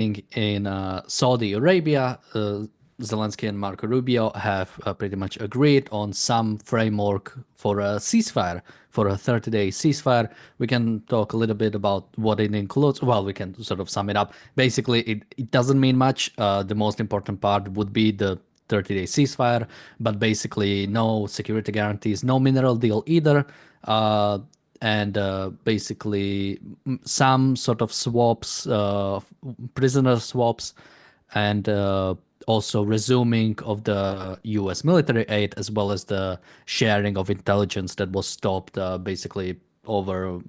in Saudi Arabia. Zelensky and Marco Rubio have pretty much agreed on some framework for a ceasefire, for a 30-day ceasefire. We can talk a little bit about what it includes. Well, we can sort of sum it up. Basically, it doesn't mean much. The most important part would be the 30-day ceasefire, but basically no security guarantees, no mineral deal either. And basically some sort of swaps, prisoner swaps, and also resuming of the US military aid, as well as the sharing of intelligence that was stopped basically over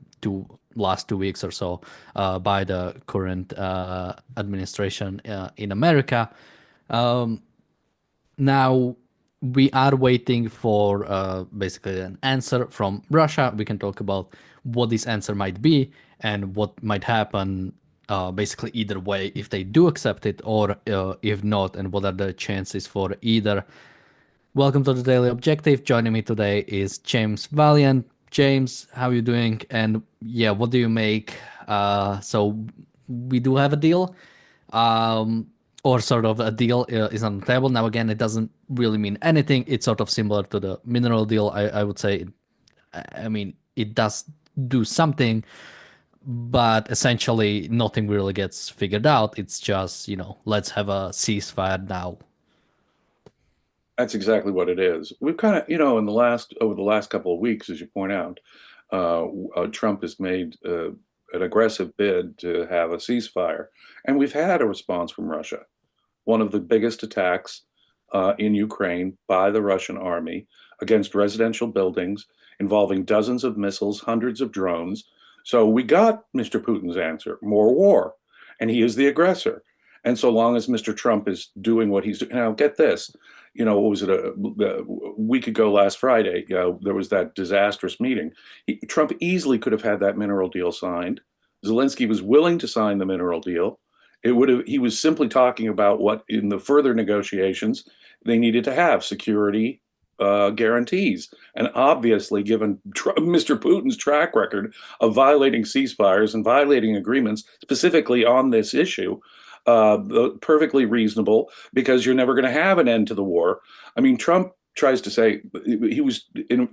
last 2 weeks or so by the current administration in America. Now we are waiting for basically an answer from Russia. We can talk about what this answer might be and what might happen basically either way if they do accept it, or if not, and what are the chances for either. Welcome to the Daily Objective. Joining me today is James Valliant. James, how are you doing? And yeah, what do you make? So we do have a deal. Or sort of a deal is on the table. Now, again, it doesn't really mean anything. It's sort of similar to the mineral deal. I would say, I mean, it does do something, but essentially nothing really gets figured out. It's just, let's have a ceasefire now. That's exactly what it is. We've kind of, over the last couple of weeks, as you point out, Trump has made an aggressive bid to have a ceasefire, and we've had a response from Russia. One of the biggest attacks in Ukraine by the Russian army against residential buildings, involving dozens of missiles, hundreds of drones. So we got Mr. Putin's answer: more war, and he is the aggressor. And so long as Mr. Trump is doing what he's doing, now get this, what was it, a week ago last Friday, there was that disastrous meeting. Trump easily could have had that mineral deal signed. Zelensky was willing to sign the mineral deal. He was simply talking about what in the further negotiations they needed to have security guarantees. And obviously, given Mr. Putin's track record of violating ceasefires and violating agreements, specifically on this issue, perfectly reasonable, because you're never going to have an end to the war. I mean, Trump tries to say,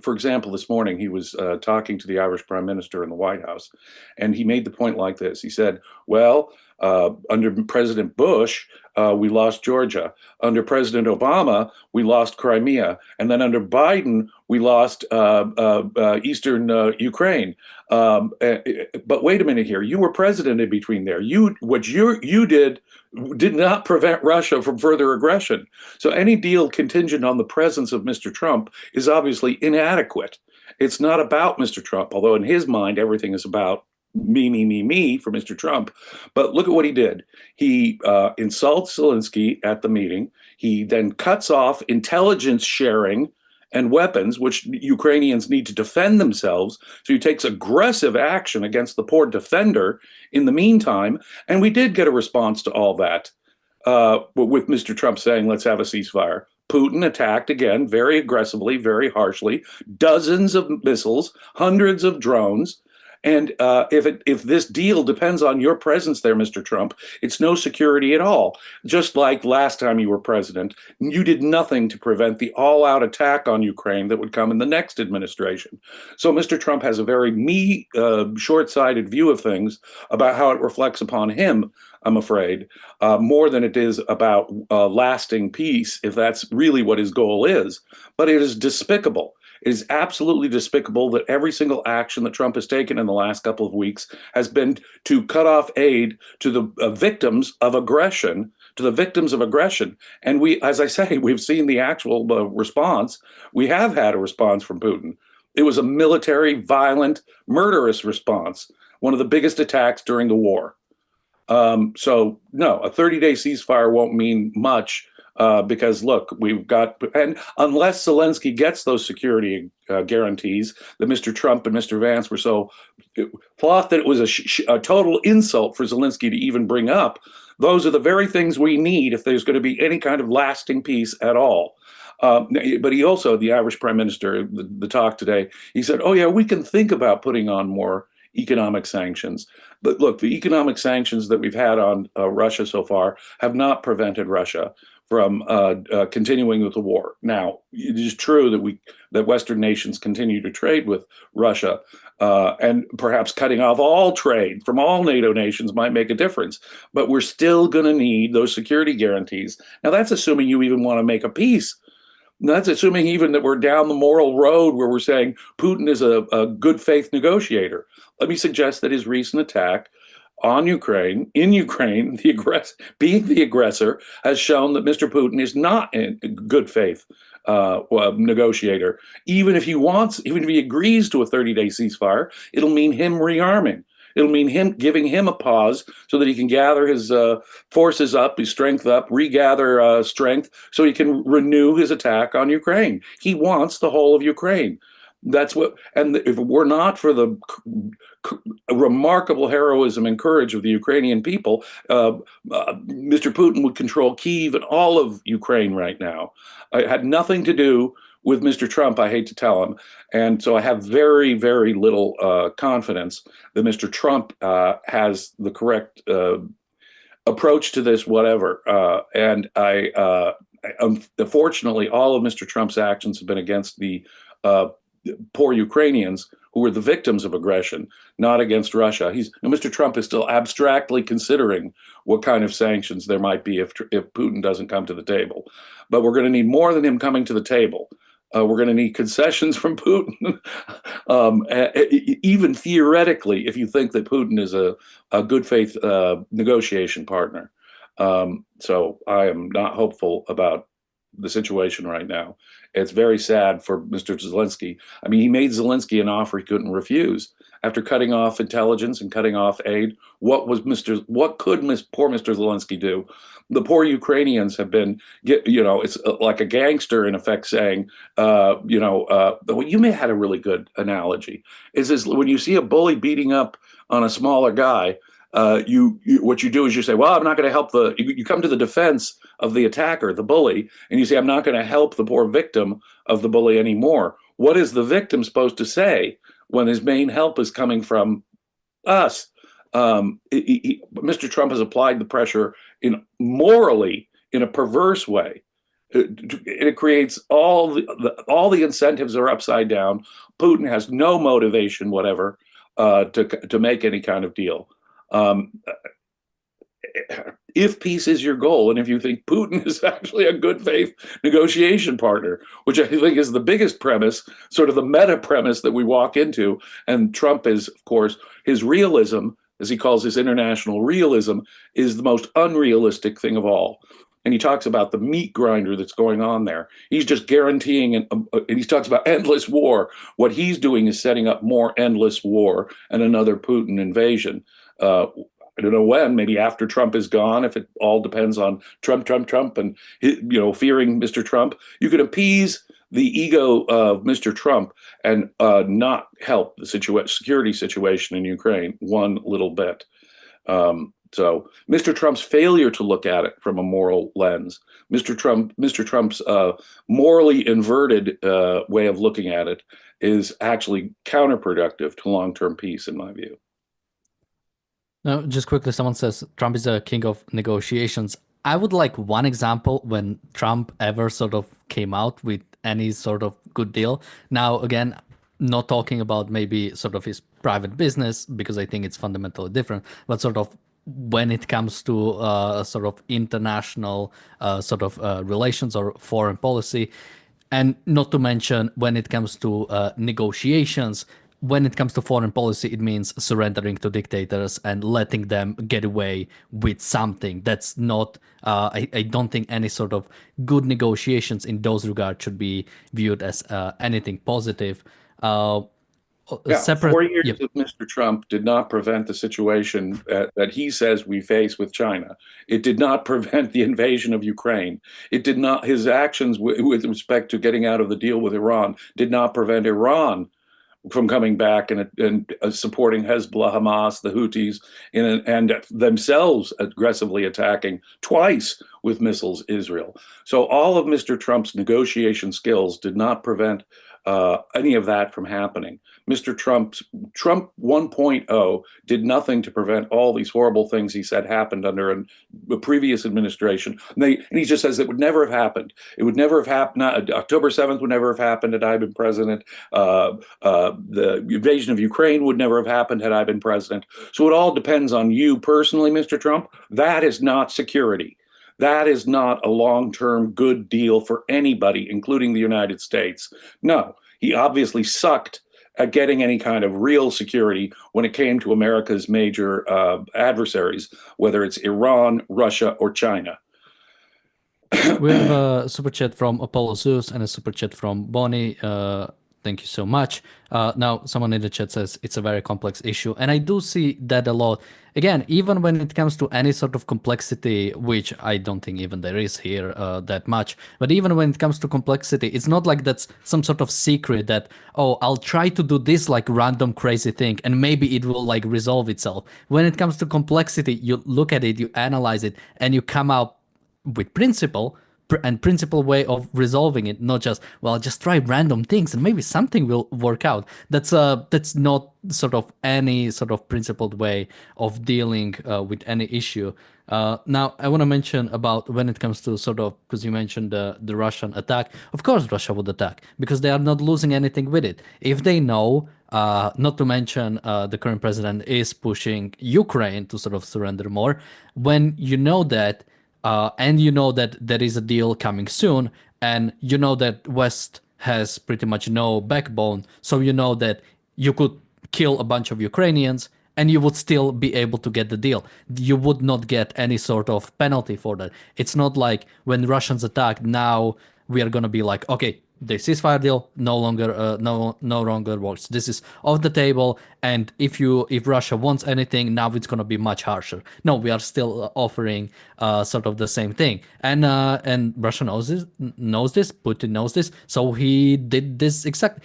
for example, this morning he was talking to the Irish Prime Minister in the White House, and he made the point like this. He said, well, under President Bush, we lost Georgia. Under President Obama, we lost Crimea. And then under Biden, we lost eastern Ukraine. But wait a minute here. You were president in between there. What you did not prevent Russia from further aggression. So any deal contingent on the presence of Mr. Trump is obviously inadequate. It's not about Mr. Trump, although in his mind, everything is about me for Mr. Trump. But look at what he did. He insults Zelensky at the meeting. He then cuts off intelligence sharing and weapons, which Ukrainians need to defend themselves. So he takes aggressive action against the poor defender in the meantime. And we did get a response to all that with Mr. Trump saying, let's have a ceasefire. Putin attacked again very aggressively, very harshly, dozens of missiles, hundreds of drones. And if this deal depends on your presence there, Mr. Trump, it's no security at all. Just like last time you were president, you did nothing to prevent the all-out attack on Ukraine that would come in the next administration. So Mr. Trump has a very short-sighted view of things about how it reflects upon him, I'm afraid, more than it is about lasting peace, if that's really what his goal is. But it is despicable. It is absolutely despicable that every single action that Trump has taken in the last couple of weeks has been to cut off aid to the victims of aggression, And we, as I say, we've seen the actual response. We have had a response from Putin. It was a military, violent, murderous response, one of the biggest attacks during the war. So no, a 30-day ceasefire won't mean much. Because look, and unless Zelensky gets those security guarantees that Mr. Trump and Mr. Vance were so thought that it was a total insult for Zelensky to even bring up, those are the very things we need if there's going to be any kind of lasting peace at all. But he also, the Irish Prime Minister, the talk today, he said, oh yeah, we can think about putting on more economic sanctions. But look, the economic sanctions that we've had on Russia so far have not prevented Russia from continuing with the war. Now, it is true that Western nations continue to trade with Russia, and perhaps cutting off all trade from all NATO nations might make a difference. But we're still going to need those security guarantees. Now, that's assuming you even want to make a peace. That's assuming even that we're down the moral road where we're saying Putin is a good faith negotiator. Let me suggest that his recent attack on Ukraine, in Ukraine, being the aggressor, has shown that Mr. Putin is not a good faith negotiator. Even if he agrees to a 30-day ceasefire, it'll mean him rearming. It'll mean him giving him a pause so that he can gather his forces up, his strength up, regather strength, so he can renew his attack on Ukraine. He wants the whole of Ukraine. That's what, and if it were not for the remarkable heroism and courage of the Ukrainian people, Mr. Putin would control Kyiv and all of Ukraine right now. It had nothing to do with Mr. Trump, I hate to tell him. And so I have very, very little confidence that Mr. Trump has the correct approach to this, whatever. Unfortunately, all of Mr. Trump's actions have been against the poor Ukrainians who were the victims of aggression, not against Russia. Mr. Trump is still abstractly considering what kind of sanctions there might be if Putin doesn't come to the table. But we're going to need more than him coming to the table. We're going to need concessions from Putin, even theoretically, if you think that Putin is a good faith negotiation partner. So I am not hopeful about the situation right now. It's very sad for Mr. Zelensky. I mean, he made Zelensky an offer he couldn't refuse. After cutting off intelligence and cutting off aid, what could poor Mr. Zelensky do? The poor Ukrainians have been, it's like a gangster in effect saying, you may have had a really good analogy. Is when you see a bully beating up on a smaller guy, what you do is you say, well, I'm not going to help you come to the defense of the attacker, the bully, and you say, I'm not going to help the poor victim of the bully anymore. What is the victim supposed to say when his main help is coming from us? Mr. Trump has applied the pressure morally in a perverse way. It creates all the incentives are upside down. Putin has no motivation whatever to make any kind of deal. If peace is your goal, and if you think Putin is actually a good faith negotiation partner, which I think is the biggest premise, sort of the meta premise that we walk into, and Trump is, of course, his realism, as he calls his international realism, is the most unrealistic thing of all. And he talks about the meat grinder that's going on there. He's just guaranteeing, and he talks about endless war. What he's doing is setting up more endless war and another Putin invasion. I don't know when, maybe after Trump is gone, if it all depends on Trump, and fearing Mr. Trump. You can appease the ego of Mr. Trump and not help the security situation in Ukraine one little bit. So Mr. Trump's failure to look at it from a moral lens, Mr. Trump's morally inverted way of looking at it is actually counterproductive to long-term peace, in my view. Now, just quickly, someone says Trump is a king of negotiations. I would like one example when Trump ever sort of came out with any sort of good deal. Now, again, not talking about maybe sort of his private business, because I think it's fundamentally different, but sort of when it comes to sort of international relations or foreign policy, and not to mention when it comes to negotiations. When it comes to foreign policy, it means surrendering to dictators and letting them get away with something. That's not, I don't think any sort of good negotiations in those regards should be viewed as anything positive. Yeah, 4 years of Mr. Trump did not prevent the situation that he says we face with China. It did not prevent the invasion of Ukraine. It did not. His actions with respect to getting out of the deal with Iran did not prevent Iran from coming back and supporting Hezbollah, Hamas, the Houthis, and themselves aggressively attacking twice with missiles Israel. So all of Mr. Trump's negotiation skills did not prevent any of that from happening. Mr. Trump 1.0 did nothing to prevent all these horrible things he said happened under a previous administration. And he just says it would never have happened. It would never have happened. October 7th would never have happened had I been president. The invasion of Ukraine would never have happened had I been president. So it all depends on you personally, Mr. Trump. That is not security. That is not a long-term good deal for anybody, including the United States. No, he obviously sucked at getting any kind of real security when it came to America's major adversaries, whether it's Iran, Russia, or China. We have a super chat from Apollo Zeus and a super chat from Bonnie. Thank you so much. Now, someone in the chat says it's a very complex issue, and I do see that a lot. Again, even when it comes to any sort of complexity, which I don't think even there is here that much, but even when it comes to complexity, it's not like that's some sort of secret that, oh, I'll try to do this like random crazy thing and maybe it will like resolve itself. When it comes to complexity, you look at it, you analyze it, and you come out with principle and principle way of resolving it, not just, well, just try random things and maybe something will work out. That's not sort of any sort of principled way of dealing with any issue. Now I want to mention about when it comes to sort of, because you mentioned the Russian attack. Of course Russia would attack because they are not losing anything with it. If they know, not to mention the current president is pushing Ukraine to sort of surrender more, when you know that, and you know that there is a deal coming soon, and you know that West has pretty much no backbone, so you know that you could kill a bunch of Ukrainians and you would still be able to get the deal. You would not get any sort of penalty for that. It's not like when Russians attack, now we are going to be like, okay, the ceasefire deal no longer works. This is off the table, and if Russia wants anything, now it's going to be much harsher. No, we are still offering sort of the same thing, and Russia knows this. Putin knows this, so he did this exact.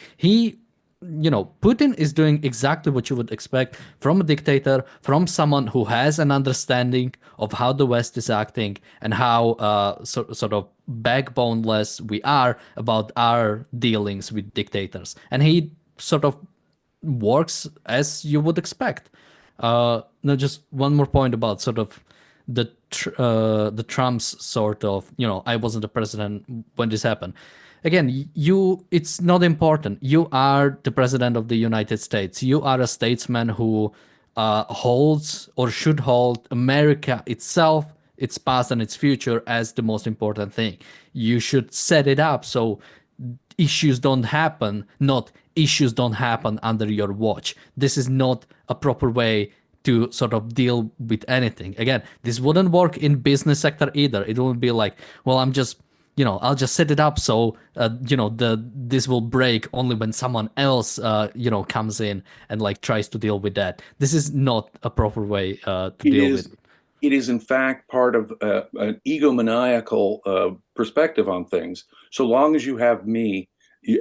Putin is doing exactly what you would expect from a dictator, from someone who has an understanding of how the West is acting and how sort of backboneless we are about our dealings with dictators. And he sort of works as you would expect. Now, just one more point about sort of the Trump's sort of, I wasn't the president when this happened. Again, it's not important. You are the president of the United States. You are a statesman who holds or should hold America itself, its past and its future as the most important thing. You should set it up so issues don't happen, not issues don't happen under your watch. This is not a proper way to sort of deal with anything. Again, this wouldn't work in business sector either. It wouldn't be like, well, I'll just set it up so this will break only when someone else comes in and like tries to deal with that. This is not a proper way to deal with. It is in fact part of an egomaniacal perspective on things. So long as you have me,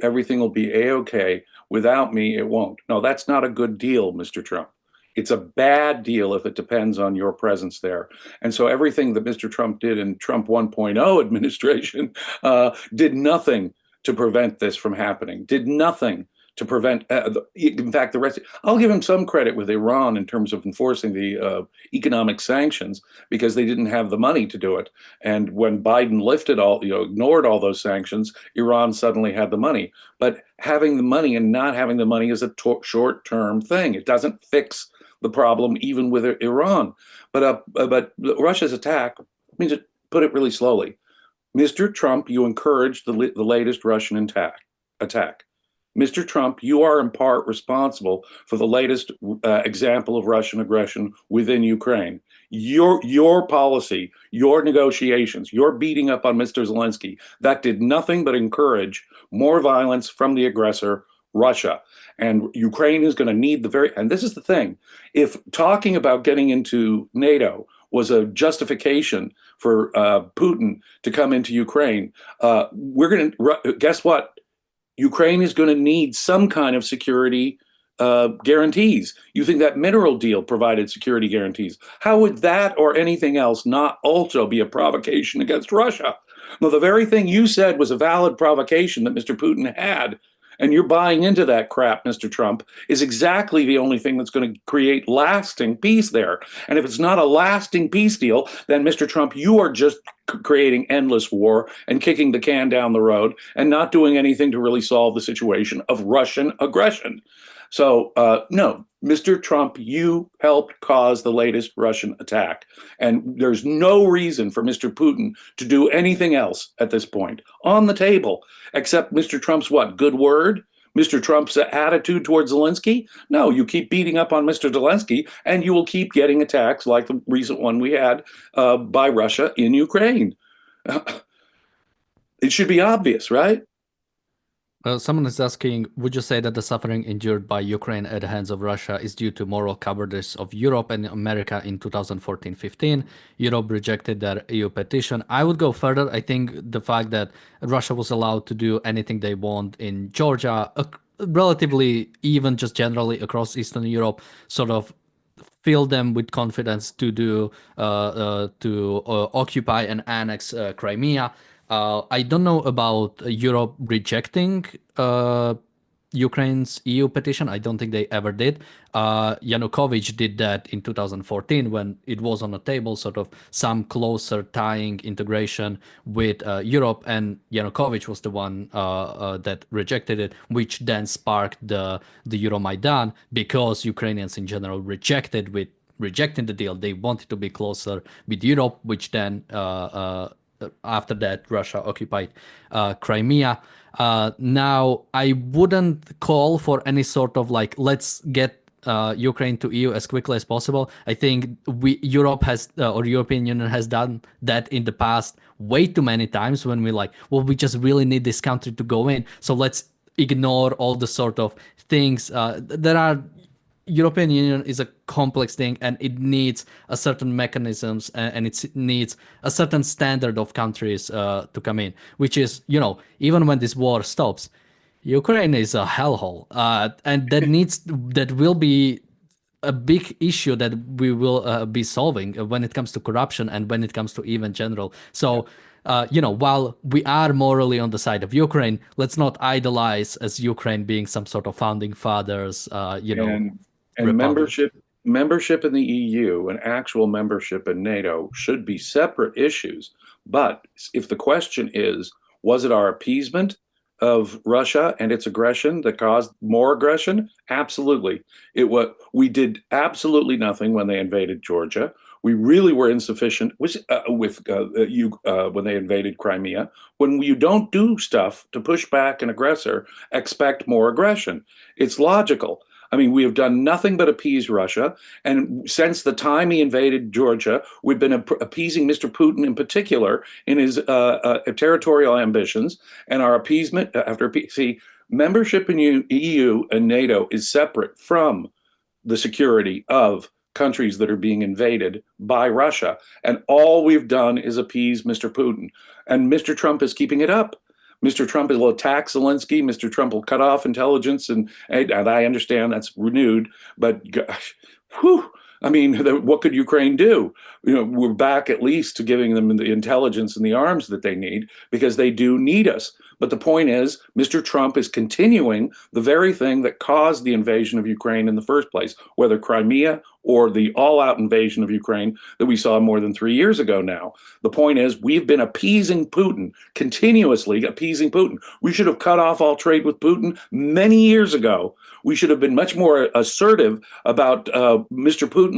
everything will be a-okay. Without me, it won't. No, that's not a good deal, Mr. Trump. It's a bad deal if it depends on your presence there. And so everything that Mr. Trump did in Trump 1.0 administration did nothing to prevent this from happening, did nothing to prevent, in fact, the rest. I'll give him some credit with Iran in terms of enforcing the economic sanctions because they didn't have the money to do it. And when Biden ignored all those sanctions, Iran suddenly had the money. But having the money and not having the money is a short-term thing. It doesn't fix the problem, even with Iran. But Russia's attack means, to put it really slowly, Mr. Trump, you encouraged the latest Russian attack. Mr. Trump, you are in part responsible for the latest example of Russian aggression within Ukraine. Your policy, your negotiations, your beating up on Mr. Zelensky, that did nothing but encourage more violence from the aggressor, Russia. And Ukraine is going to need and this is the thing, if talking about getting into NATO was a justification for Putin to come into Ukraine, guess what? Ukraine is going to need some kind of security guarantees. You think that mineral deal provided security guarantees? How would that or anything else not also be a provocation against Russia? Well, the very thing you said was a valid provocation that Mr. Putin had and you're buying into that crap, Mr. Trump, is exactly the only thing that's going to create lasting peace there. And if it's not a lasting peace deal, then Mr. Trump, you are just creating endless war and kicking the can down the road and not doing anything to really solve the situation of Russian aggression. So, no, Mr. Trump, you helped cause the latest Russian attack. And there's no reason for Mr. Putin to do anything else at this point on the table, except Mr. Trump's what? Good word? Mr. Trump's attitude towards Zelensky? No, you keep beating up on Mr. Zelensky, and you will keep getting attacks like the recent one we had by Russia in Ukraine. It should be obvious, right? Someone is asking, would you say that the suffering endured by Ukraine at the hands of Russia is due to moral cowardice of Europe and America in 2014-15? Europe rejected their EU petition. I would go further. I think the fact that Russia was allowed to do anything they want in Georgia, relatively even just generally across Eastern Europe, sort of fill them with confidence to occupy and annex Crimea. I don't know about Europe rejecting Ukraine's EU petition. I don't think they ever did. Yanukovych did that in 2014 when it was on the table, sort of some closer tying integration with Europe, and Yanukovych was the one that rejected it, which then sparked the Euromaidan because Ukrainians in general rejecting the deal. They wanted to be closer with Europe, which then after that, Russia occupied Crimea. Now, I wouldn't call for any sort of like, let's get Ukraine to EU as quickly as possible. I think Europe has, or European Union has done that in the past way too many times when we're like, well, we just really need this country to go in. So let's ignore all the sort of things that are European Union is a complex thing, and it needs a certain mechanisms, and it needs a certain standard of countries to come in, which is, even when this war stops, Ukraine is a hellhole, and that will be a big issue that we will be solving when it comes to corruption and when it comes to even general. So, while we are morally on the side of Ukraine, let's not idolize as Ukraine being some sort of founding fathers, And and republic. membership in the EU and actual membership in NATO should be separate issues. But if the question is, was it our appeasement of Russia and its aggression that caused more aggression? Absolutely. We did absolutely nothing when they invaded Georgia. We really were insufficient when they invaded Crimea. When you don't do stuff to push back an aggressor, expect more aggression. It's logical. I mean, we have done nothing but appease Russia. And since the time he invaded Georgia, we've been appeasing Mr. Putin in particular in his territorial ambitions and our appeasement see, membership in EU and NATO is separate from the security of countries that are being invaded by Russia. And all we've done is appease Mr. Putin. And Mr. Trump is keeping it up. Mr. Trump will attack Zelensky. Mr. Trump will cut off intelligence, and I understand that's renewed. But gosh, whew, I mean, what could Ukraine do? We're back at least to giving them the intelligence and the arms that they need because they do need us. But the point is, Mr. Trump is continuing the very thing that caused the invasion of Ukraine in the first place, whether Crimea or the all-out invasion of Ukraine that we saw more than 3 years ago now. The point is, we've been appeasing Putin, continuously appeasing Putin. We should have cut off all trade with Putin many years ago. We should have been much more assertive about Mr. Putin's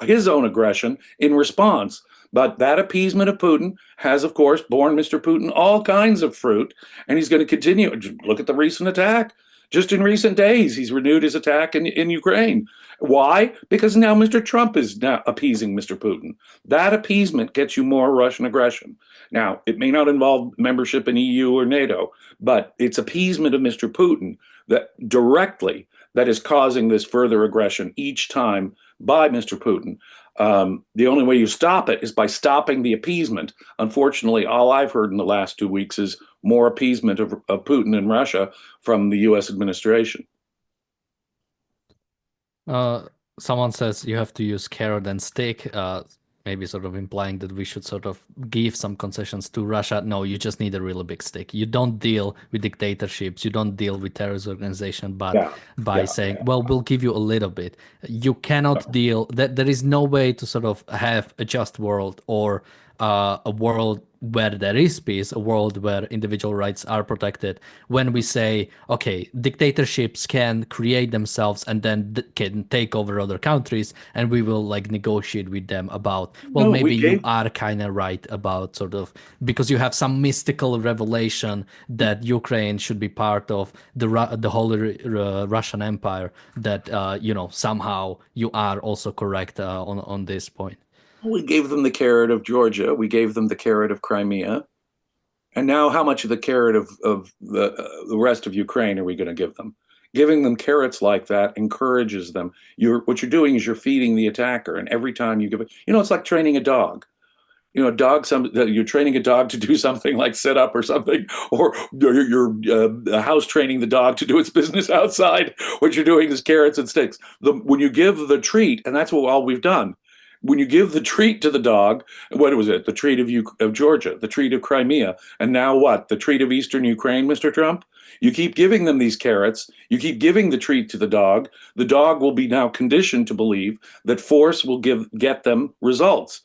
his own aggression in response. But that appeasement of Putin has, of course, borne Mr. Putin all kinds of fruit, and he's going to continue. Look at the recent attack. Just in recent days, he's renewed his attack in Ukraine. Why? Because now Mr. Trump is now appeasing Mr. Putin. That appeasement gets you more Russian aggression. Now, it may not involve membership in EU or NATO, but it's appeasement of Mr. Putin that directly that is causing this further aggression each time by Mr. Putin. The only way you stop it is by stopping the appeasement. Unfortunately, all I've heard in the last 2 weeks is more appeasement of Putin in Russia from the U.S. administration. Someone says you have to use carrot and stick. maybe sort of implying that we should sort of give some concessions to Russia. No, you just need a really big stick. You don't deal with dictatorships, you don't deal with terrorist organization, but Yeah, by yeah, saying, yeah. well, we'll give you a little bit. You cannot No. deal that there is no way to sort of have a just world or a world where there is peace, a world where individual rights are protected, when we say, okay, dictatorships can create themselves and then can take over other countries, and we will like negotiate with them about, well, No, we maybe you gave are kind of right about sort of, because you have some mystical revelation that Ukraine should be part of the whole Russian Empire, that somehow you are also correct on this point. we gave them the carrot of Georgia. We gave them the carrot of Crimea. And now, how much of the carrot of the rest of Ukraine are we going to give them? Giving them carrots like that encourages them. What you're doing is you're feeding the attacker, and every time you give it, it's like training a dog. A dog. You're training a dog to do something like sit up or something, or you're house training the dog to do its business outside. What you're doing is carrots and sticks. When you give the treat, and that's what all we've done. When you give the treat to the dog, what was it? The treat of Georgia, the treat of Crimea, and now what? The treat of Eastern Ukraine, Mr. Trump? You keep giving them these carrots. You keep giving the treat to the dog. The dog will be now conditioned to believe that force will get them results.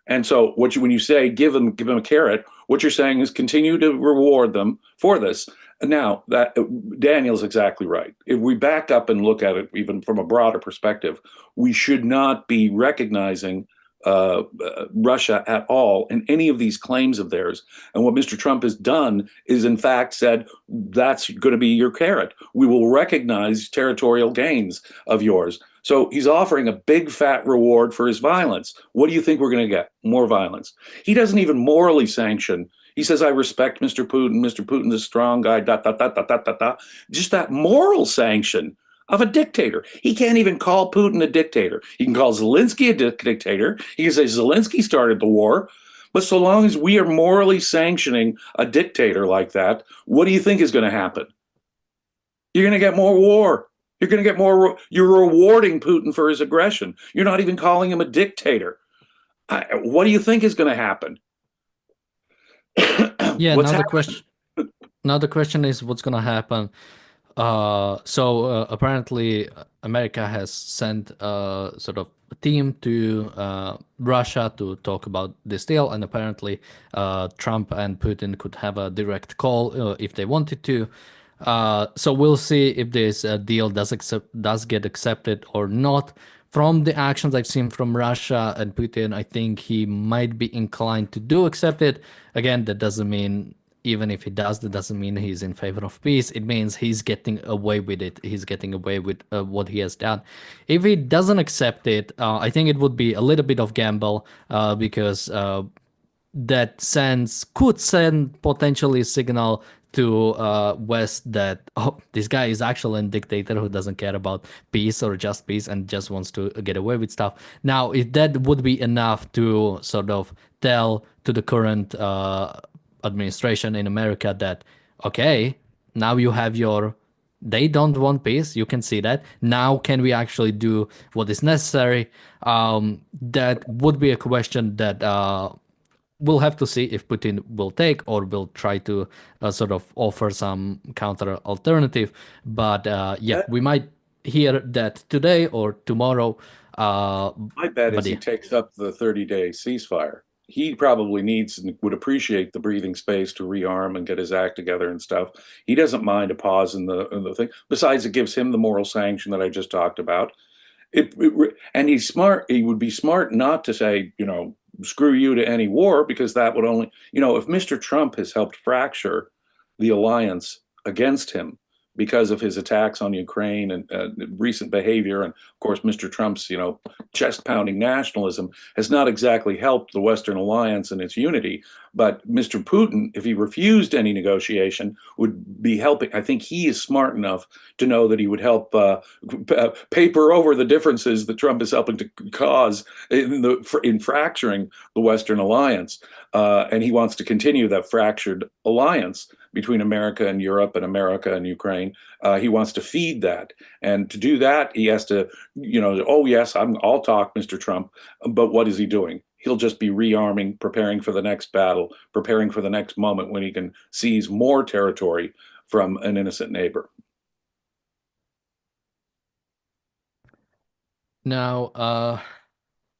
And so when you say give them a carrot, what you're saying is continue to reward them for this. Now that Daniel's exactly right. If we back up and look at it even from a broader perspective, we should not be recognizing Russia at all in any of these claims of theirs. And what Mr. Trump has done is, in fact, said that's going to be your carrot. We will recognize territorial gains of yours. So he's offering a big fat reward for his violence. What do you think we're going to get? More violence. He doesn't even morally sanction. He says, I respect Mr. Putin. Mr. Putin is a strong guy, dot, dot, dot, dot, dot, dot, dot. Just that moral sanction of a dictator. He can't even call Putin a dictator. He can call Zelensky a dictator. He can say Zelensky started the war. But so long as we are morally sanctioning a dictator like that, what do you think is going to happen? You're going to get more war. You're going to get more. You're rewarding Putin for his aggression. You're not even calling him a dictator. What do you think is going to happen? Yeah, What's now the happening? question is what's gonna happen. Apparently America has sent sort of a team to Russia to talk about this deal, and apparently Trump and Putin could have a direct call if they wanted to. So we'll see if this deal does get accepted or not. From the actions I've seen from Russia and Putin, I think he might be inclined to do accept it. Again, that doesn't mean, even if he does, that doesn't mean he's in favor of peace. It means he's getting away with it. He's getting away with what he has done. If he doesn't accept it, I think it would be a little bit of gamble because could send potentially a signal to West that, oh, this guy is actually a dictator who doesn't care about peace or just peace and just wants to get away with stuff. Now, if that would be enough to sort of tell to the current administration in America that, okay, now you have they don't want peace. You can see that. Now, can we actually do what is necessary? That would be a question that we'll have to see if Putin will take or will try to sort of offer some counter alternative. But yeah, That, we might hear that today or tomorrow. my bet But is he yeah, takes up the 30-day ceasefire. He probably needs and would appreciate the breathing space to rearm and get his act together and stuff. He doesn't mind a pause in the thing. Besides, it gives him the moral sanction that I just talked about. And he's smart. He would be smart not to say, screw you to any war, because that would only, if Mr. Trump has helped fracture the alliance against him because of his attacks on Ukraine and recent behavior, and of course, Mr. Trump's, chest pounding nationalism has not exactly helped the Western alliance and its unity. But Mr. Putin, if he refused any negotiation, would be helping. I think he is smart enough to know that he would help paper over the differences that Trump is helping to cause in fracturing the Western alliance. And he wants to continue that fractured alliance between America and Europe and America and Ukraine. He wants to feed that. And to do that, he has to, oh, yes, I'll talk, Mr. Trump. But what is he doing? he'll just be rearming, preparing for the next battle, preparing for the next moment when he can seize more territory from an innocent neighbor. Now,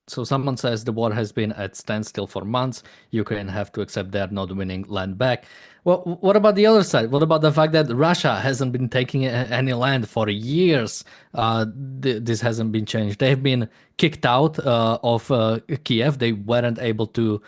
so someone says the war has been at standstill for months. Ukraine have to accept they're not winning land back. Well, what about the other side? What about the fact that Russia hasn't been taking any land for years? This hasn't been changed. They've been kicked out of Kiev. They weren't able to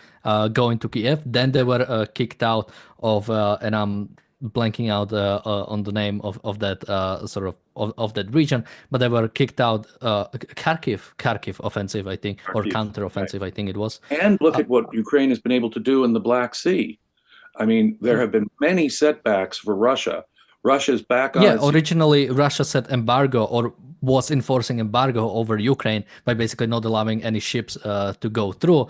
go into Kiev. Then they were kicked out of, and I'm blanking out on the name of that sort of that region, but they were kicked out. Kharkiv offensive, I think, or Kharkiv, counter right. offensive, I think it was. And look at what Ukraine has been able to do in the Black Sea. I mean, there have been many setbacks for Russia. Russia's back on Yeah, its. originally Russia set embargo or was enforcing embargo over Ukraine by basically not allowing any ships to go through.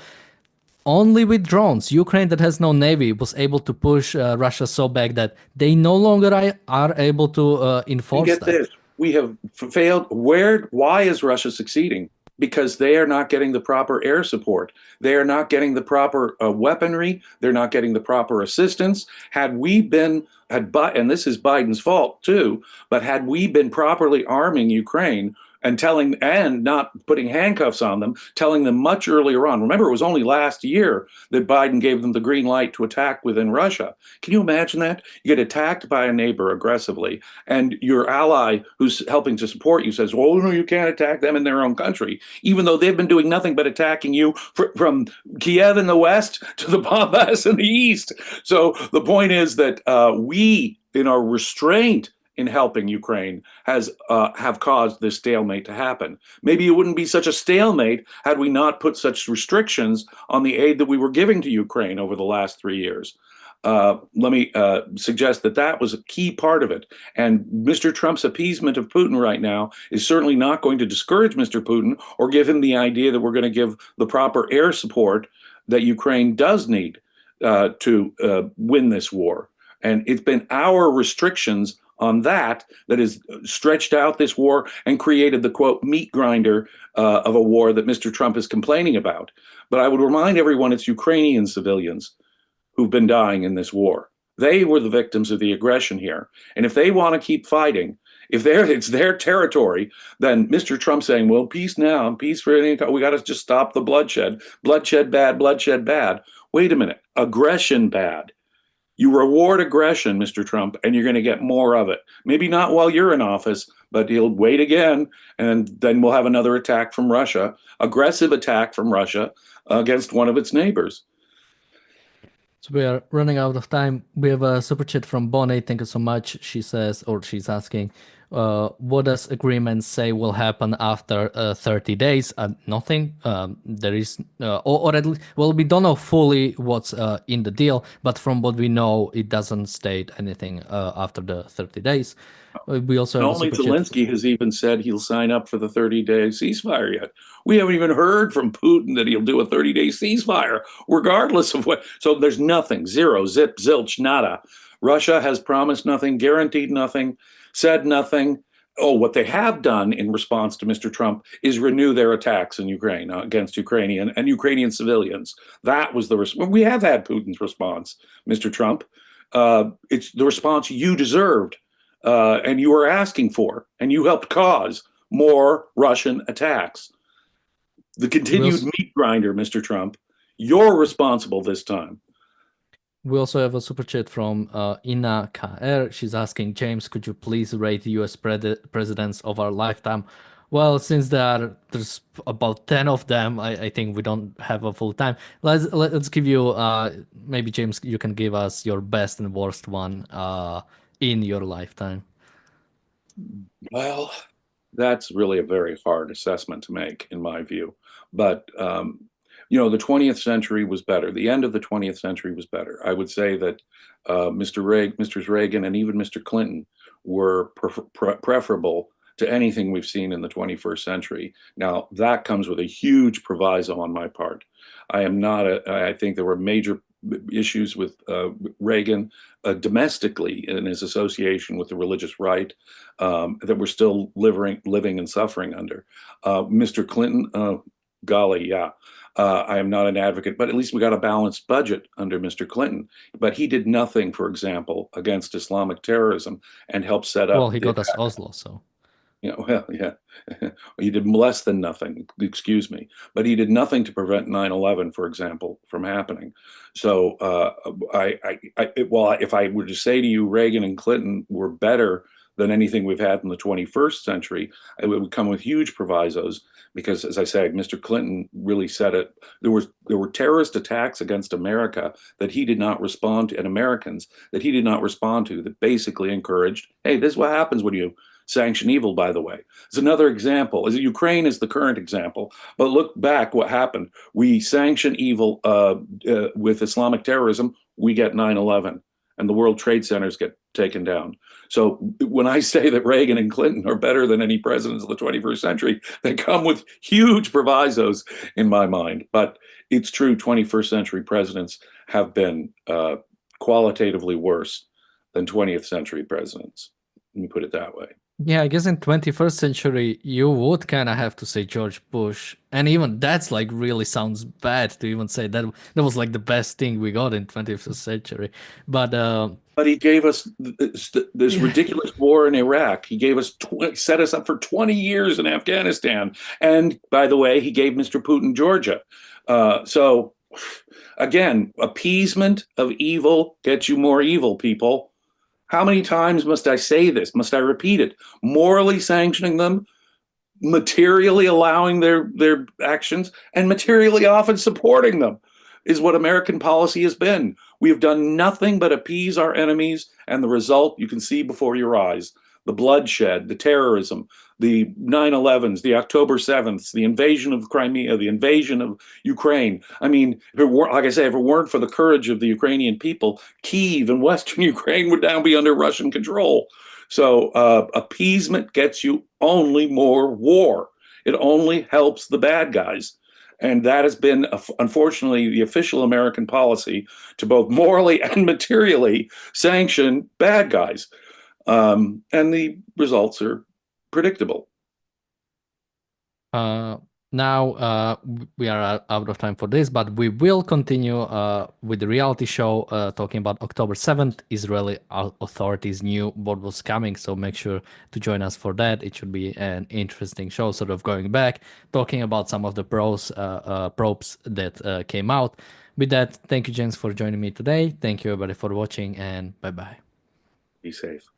Only with drones, Ukraine that has no navy was able to push Russia so back that they no longer are able to And enforce get that. this, we have failed. Why is Russia succeeding? Because they are not getting the proper air support. They are not getting the proper weaponry. They're not getting the proper assistance. And this is Biden's fault too, but had we been properly arming Ukraine and not putting handcuffs on them, telling them much earlier on. Remember, it was only last year that Biden gave them the green light to attack within Russia. Can you imagine that? You get attacked by a neighbor aggressively, and your ally who's helping to support you says, well, no, you can't attack them in their own country, even though they've been doing nothing but attacking you from Kiev in the west to the Donbass in the east. So the point is that we, in our restraint in helping Ukraine, have caused this stalemate to happen. Maybe it wouldn't be such a stalemate had we not put such restrictions on the aid that we were giving to Ukraine over the last 3 years. Let me suggest that was a key part of it. And Mr. Trump's appeasement of Putin right now is certainly not going to discourage Mr. Putin or give him the idea that we're going to give the proper air support that Ukraine does need to win this war. And it's been our restrictions on that has stretched out this war and created the, quote, meat grinder of a war that Mr. Trump is complaining about. But I would remind everyone it's Ukrainian civilians who've been dying in this war. They were the victims of the aggression here. And if they want to keep fighting, if it's their territory, then Mr. Trump saying, well, peace now, peace for any, we got to just stop the bloodshed. Bloodshed bad, bloodshed bad. Wait a minute, aggression bad. You reward aggression, Mr. Trump, and you're going to get more of it. Maybe not while you're in office, but he'll wait again, and then we'll have another attack from Russia, aggressive attack from Russia against one of its neighbors. So we are running out of time. We have a super chat from Bonnie. Thank you so much. She says, or she's asking, what does agreement say will happen after 30 days? Nothing. There is, or at least, well, we don't know fully what's in the deal, but from what we know, it doesn't state anything after the 30 days. We also have only Zelensky has even said he'll sign up for the 30-day ceasefire yet. We haven't even heard from Putin that he'll do a 30-day ceasefire, regardless of what. So there's nothing, zero, zip, zilch, nada. Russia has promised nothing, guaranteed nothing, said nothing. Oh, what they have done in response to Mr. Trump is renew their attacks in Ukraine against Ukrainian civilians. That was the response. We have had Putin's response, Mr. Trump. It's the response you deserved. And you were asking for, and you helped cause more Russian attacks. The continued meat grinder, Mr. Trump, you're responsible this time. We also have a super chat from Ina KR. She's asking, James, could you please rate the US presidents of our lifetime? Well, since there's about 10 of them, I think we don't have a full time. Let's give you, maybe James, you can give us your best and worst one in your lifetime. Well, that's really a very hard assessment to make, in my view. But, the 20th century was better. The end of the 20th century was better. I would say that Mr. Reagan and even Mr. Clinton were preferable to anything we've seen in the 21st century. Now, that comes with a huge proviso on my part. I think there were major issues with Reagan domestically in his association with the religious right that we're still living and suffering under. Mr. Clinton, golly, yeah. I am not an advocate, but at least we got a balanced budget under Mr. Clinton. But he did nothing, for example, against Islamic terrorism and helped set Well, up he the, got us Oslo, so. well, yeah, he did less than nothing, excuse me, but he did nothing to prevent 9/11, for example, from happening. So, well, if I were to say to you, Reagan and Clinton were better than anything we've had in the 21st century, it would come with huge provisos because, as I said, Mr. Clinton really said it. There were terrorist attacks against America that he did not respond to, and Americans that he did not respond to, that basically encouraged, hey, this is what happens when you sanction evil, by the way. It's another example. As Ukraine is the current example, but look back what happened. We sanction evil with Islamic terrorism, we get 9/11, and the World Trade Centers get taken down. So when I say that Reagan and Clinton are better than any presidents of the 21st century, they come with huge provisos in my mind. But it's true, 21st century presidents have been qualitatively worse than 20th century presidents. Let me put it that way. Yeah, I guess in 21st century, you would kind of have to say George Bush. And even that's like really sounds bad to even say that that was like the best thing we got in 21st century. But But he gave us this yeah, ridiculous war in Iraq. He gave us set us up for 20 years in Afghanistan. And by the way, he gave Mr. Putin Georgia. So again, appeasement of evil gets you more evil, people. How many times must I say this? Must I repeat it? Morally sanctioning them, materially allowing their actions, and materially often supporting them is what American policy has been. We have done nothing but appease our enemies, and the result you can see before your eyes: the bloodshed, the terrorism, the 9/11s, the October 7th, the invasion of Crimea, the invasion of Ukraine. I mean, if it weren't, like I say, if it weren't for the courage of the Ukrainian people, Kyiv and Western Ukraine would now be under Russian control. So appeasement gets you only more war. It only helps the bad guys. And that has been, unfortunately, the official American policy to both morally and materially sanction bad guys. And the results are predictable. Uh, now we are out of time for this, but we will continue with the reality show talking about October 7th. Israeli authorities knew what was coming, so make sure to join us for that. It should be an interesting show, sort of going back, talking about some of the probes that came out. With that, thank you, James, for joining me today. Thank you, everybody, for watching, and bye bye. Be safe.